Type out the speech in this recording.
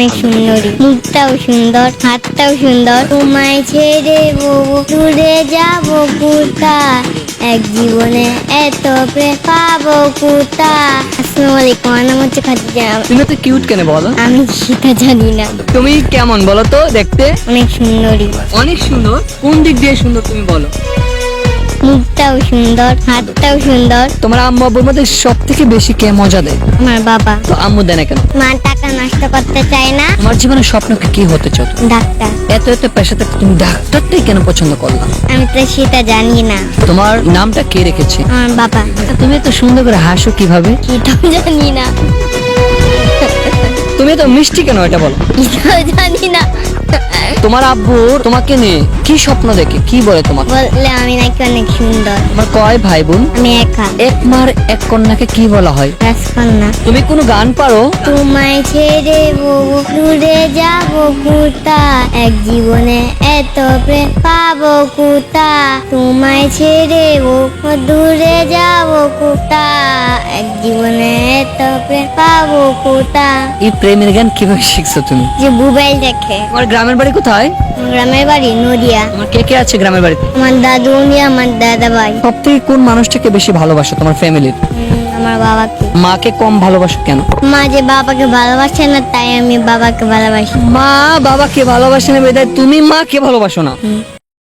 অনেক সুন্দরী, মুখটাও সুন্দর, হাতটাও সুন্দর। তোমায় ছেড়ে দূরে যাব কোথায়, এক জীবনে এত প্রেম পাবো কোথায়। আসসালামু আলাইকুম, আমার নাম হচ্ছে খাদিজা। তুমি তো কিউট কেন বলো? আমি সেটা জানি না। তুমি কেমন বলো তো দেখতে? অনেক সুন্দরী, অনেক সুন্দর। কোন দিক দিয়ে সুন্দর তুমি বলো? মুখটাও সুন্দর, হাতটাও সুন্দর। তোমার আম্মু আব্বুর মধ্যে সব থেকে বেশি কে মজা দেয়? আমার বাবা। তো আম্মু দেয় না কেন? মা টাকা নষ্ট করতে চায় না। তোমার জীবনের স্বপ্নকে কি হতে চাও তুমি? ডাক্তার। এত এত পেশা থাকতে তুমি ডাক্তারটাই কেন পছন্দ করলা? আমি তো সেটা জানি না। তোমার নামটা কে রেখেছে? আমার বাবা। তুমি এত সুন্দর করে হাসো কিভাবে? সেটাও জানি না। তুমি এত মিষ্টি কেন এটা বলো? সেটাও জানি না। তোমার আব্বু তোমাকে নিয়ে কি স্বপ্ন দেখে, কি বলে তোমাকে? বললে আমি নাকি অনেক সুন্দর। তোমার কয় ভাই বোন? আমি একা। এক মার এক কন্যাকে কি বলা হয়? রাজকন্যা। তুমি কোনো গান পারো? তোমায় ছেড়ে দূরে যাব কোথায়, এক জীবনে এত প্রেম পাবো কোথায়। তোমায় ছেড়ে দূরে যাব কোথায়, এক জীবনে এত প্রেম পাবো কোথায়। এই প্রেমের গান কিভাবে শিখছো তুমি? যে মোবাইল দেখে। তোমার গ্রামের বাড়ি কোথায়? গ্রামের বাড়ি নদিয়া। তোমার কে কে আছে গ্রামের বাড়িতে? আমার দাদু উনি, আমার দাদা ভাই। সব থেকে কোন মানুষটাকে বেশি ভালোবাসো তোমার ফ্যামিলির? আমার বাবাকে। মাকে কম ভালোবাসো কেন? মা যে বাবাকে ভালোবাসে না, তাই আমি বাবাকে ভালোবাসি। মা বাবাকে ভালোবাসে না, বেদায় তুমি মাকে ভালোবাসো না।